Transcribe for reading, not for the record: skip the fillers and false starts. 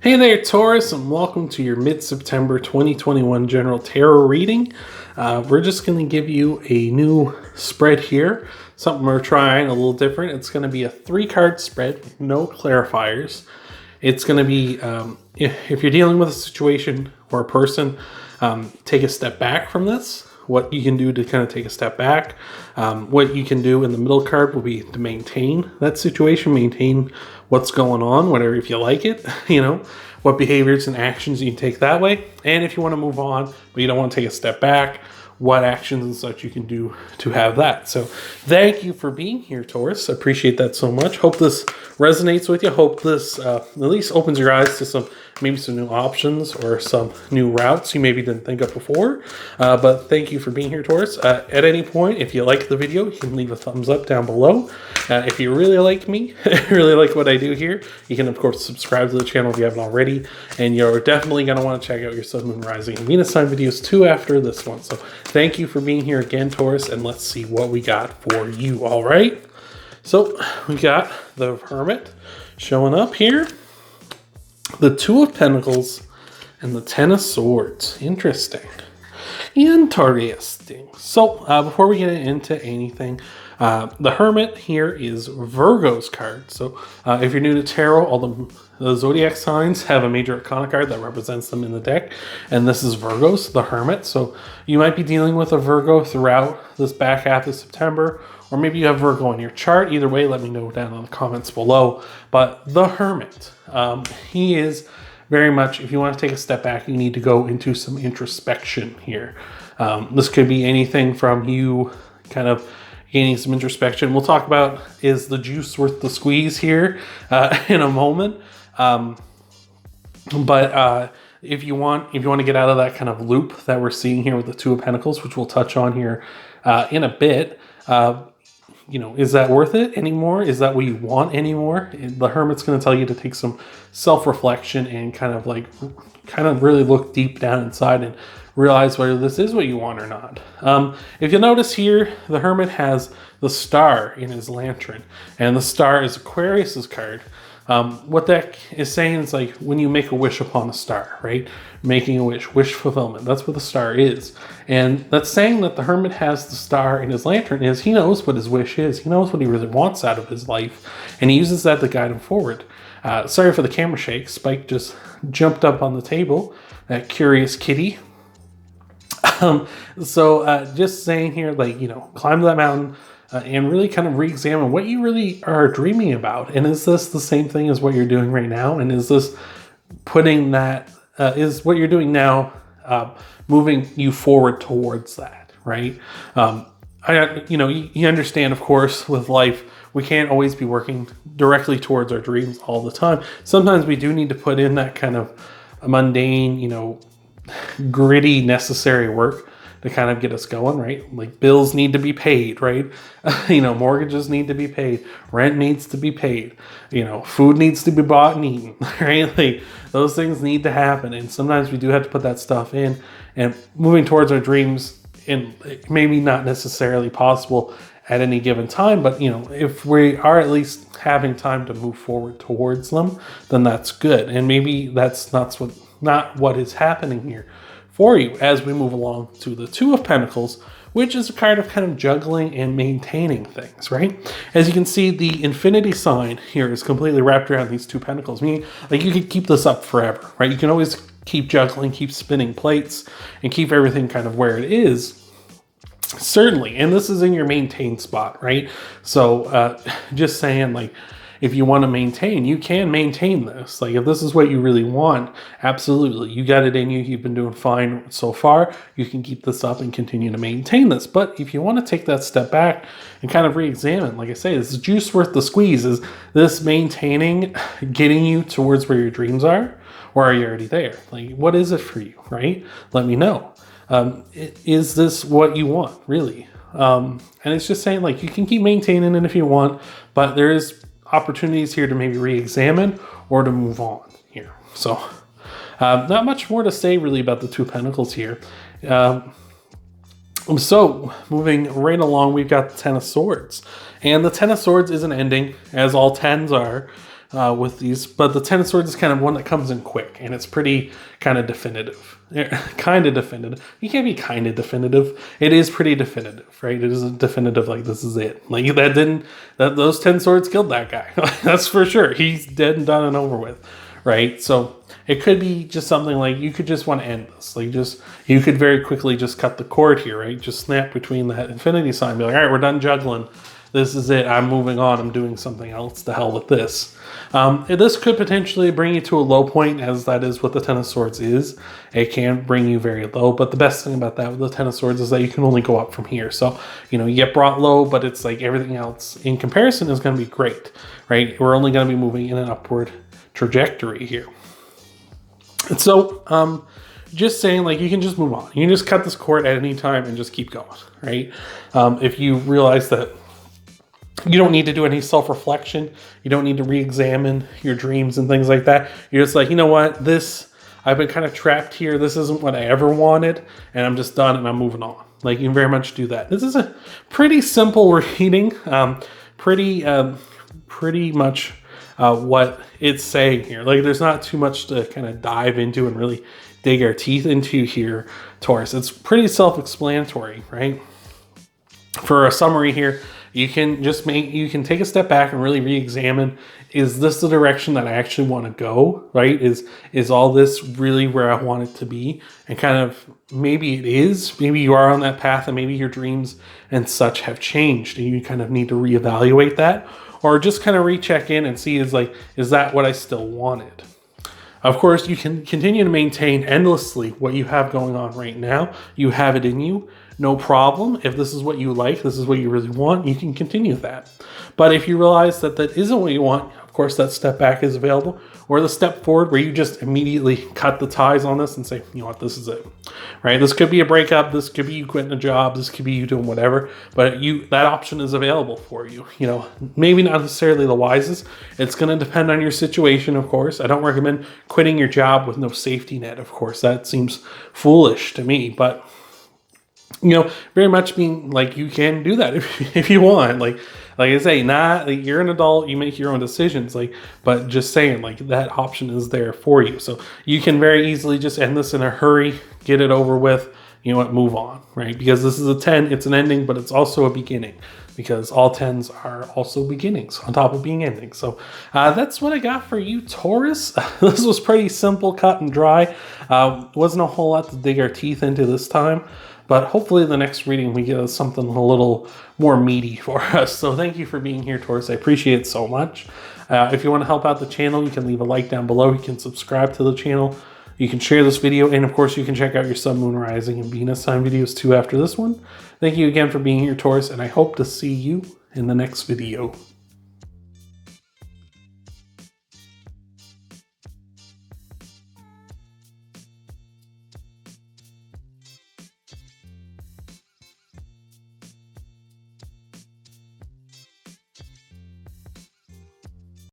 Hey there, Taurus, and welcome to your mid-September 2021 general tarot reading. We're just going to give you a new spread here, something we're trying a little different. It's going to be a 3-card spread with no clarifiers. It's going to be, if you're dealing with a situation or a person, take a step back from this. What you can do to kind of take a step back. What you can do in the middle card will be to maintain that situation, maintain what's going on, whatever, if you like it, what behaviors and actions you can take that way. And if you want to move on, but you don't want to take a step back, what actions and such you can do to have that. So thank you for being here, Taurus. I appreciate that so much. Hope this resonates with you. Hope this at least opens your eyes to maybe some new options or some new routes you maybe didn't think of before. But thank you for being here, Taurus. At any point, if you like the video, you can leave a thumbs up down below. If you really like me, really like what I do here, you can, of course, subscribe to the channel if you haven't already. And you're definitely going to want to check out your Sun, Moon, Rising, and Venus sign videos too after this one. So thank you for being here again, Taurus, and let's see what we got for you, all right? So we got the Hermit showing up here, the Two of Pentacles, and the Ten of Swords. Interesting. Interesting. So before we get into anything, the Hermit here is Virgo's card. So if you're new to tarot, all the zodiac signs have a major arcana card that represents them in the deck. And this is Virgo's, the Hermit. So you might be dealing with a Virgo throughout this back half of September, or maybe you have Virgo in your chart. Either way, let me know down in the comments below. But the Hermit, he is very much, if you want to take a step back, you need to go into some introspection here. This could be anything from you kind of gaining some introspection. We'll talk about, is the juice worth the squeeze here in a moment. But if you want to get out of that kind of loop that we're seeing here with the Two of Pentacles, which we'll touch on here in a bit, is that worth it anymore? Is that what you want anymore? The Hermit's going to tell you to take some self-reflection and kind of really look deep down inside and realize whether this is what you want or not. If you'll notice here, the Hermit has the star in his lantern, and the star is Aquarius's card. What that is saying is like when you make a wish upon a star, right? Making a wish fulfillment. That's what the star is. And that's saying that the Hermit has the star in his lantern is he knows what his wish is. He knows what he really wants out of his life. And he uses that to guide him forward. Sorry for the camera shake. Spike just jumped up on the table. That curious kitty. So just saying here, climb that mountain, and really kind of re-examine what you really are dreaming about. And is this the same thing as what you're doing right now? And is this putting that, is what you're doing now moving you forward towards that, right? You understand, of course, with life, we can't always be working directly towards our dreams all the time. Sometimes we do need to put in that kind of mundane, gritty, necessary work to kind of get us going, right? Like bills need to be paid, right? Mortgages need to be paid. Rent needs to be paid. Food needs to be bought and eaten, right? Like those things need to happen. And sometimes we do have to put that stuff in, and moving towards our dreams, and maybe not necessarily possible at any given time, but if we are at least having time to move forward towards them, then that's good. And maybe that's not what is happening here for you as we move along to the Two of Pentacles, which is a card of kind of juggling and maintaining things, right? As you can see, the infinity sign here is completely wrapped around these two pentacles, meaning like you could keep this up forever, right? You can always keep juggling, keep spinning plates, and keep everything kind of where it is. Certainly, and this is in your maintain spot, right? So just saying, if you want to maintain, you can maintain this. Like if this is what you really want, absolutely. You got it in you. You've been doing fine so far. You can keep this up and continue to maintain this. But if you want to take that step back and kind of re-examine, like I say, is the juice worth the squeeze? Is this maintaining getting you towards where your dreams are? Or are you already there? Like, what is it for you, right? Let me know. Is this what you want, really? And it's just saying, you can keep maintaining it if you want, but there is opportunities here to maybe re-examine or to move on here. So not much more to say really about the Two of Pentacles here. So moving right along, we've got the Ten of Swords, and the Ten of Swords is an ending, as all tens are. with these, but the Ten of Swords is kind of one that comes in quick, and it's pretty kind of definitive. Kind of definitive. You can't be kind of definitive. It is pretty definitive, right? It isn't definitive like this is it. Like those 10 swords killed that guy. That's for sure. He's dead and done and over with, right? So it could be just something like you could just want to end this. Like you could very quickly just cut the cord here, right? Just snap between that infinity sign. Be like, all right, we're done juggling. This is it. I'm moving on. I'm doing something else. The hell with this. This could potentially bring you to a low point, as that is what the Ten of Swords is. It can bring you very low, but the best thing about that with the Ten of Swords is that you can only go up from here. So, you know, you get brought low, but it's like everything else in comparison is going to be great, right? We're only going to be moving in an upward trajectory here. And so, just saying, like, you can just move on. You can just cut this cord at any time and just keep going, right? If you realize that you don't need to do any self-reflection. You don't need to re-examine your dreams and things like that. You're just like, you know what? I've been kind of trapped here. This isn't what I ever wanted, and I'm just done and I'm moving on. Like, you can very much do that. This is a pretty simple reading. Pretty much what it's saying here. Like, there's not too much to kind of dive into and really dig our teeth into here, Taurus. It's pretty self-explanatory, right? For a summary here, you can take a step back and really re-examine, is this the direction that I actually want to go, right? Is all this really where I want it to be? And kind of, maybe it is, maybe you are on that path and maybe your dreams and such have changed and you kind of need to reevaluate that, or just kind of recheck in and see, is that what I still wanted? Of course, you can continue to maintain endlessly what you have going on right now. You have it in you. No problem. If this is what you like, this is what you really want, you can continue that. But if you realize that that isn't what you want, of course, that step back is available, or the step forward where you just immediately cut the ties on this and say, you know what, this is it, right? This could be a breakup. This could be you quitting a job. This could be you doing whatever, but that option is available for you. You know, maybe not necessarily the wisest. It's going to depend on your situation, of course. I don't recommend quitting your job with no safety net, of course. That seems foolish to me, but you know, very much being like, you can do that if you want. Like I say, you're an adult, you make your own decisions, but just saying, like, that option is there for you. So you can very easily just end this in a hurry, get it over with, you know what, move on, right? Because this is a 10, it's an ending, but it's also a beginning, because all 10s are also beginnings on top of being endings. So that's what I got for you, Taurus. This was pretty simple, cut and dry. Wasn't a whole lot to dig our teeth into this time. But hopefully the next reading we get something a little more meaty for us. So thank you for being here, Taurus. I appreciate it so much. If you want to help out the channel, you can leave a like down below. You can subscribe to the channel. You can share this video. And of course, you can check out your Sun, Moon, Rising, and Venus sign videos too after this one. Thank you again for being here, Taurus. And I hope to see you in the next video.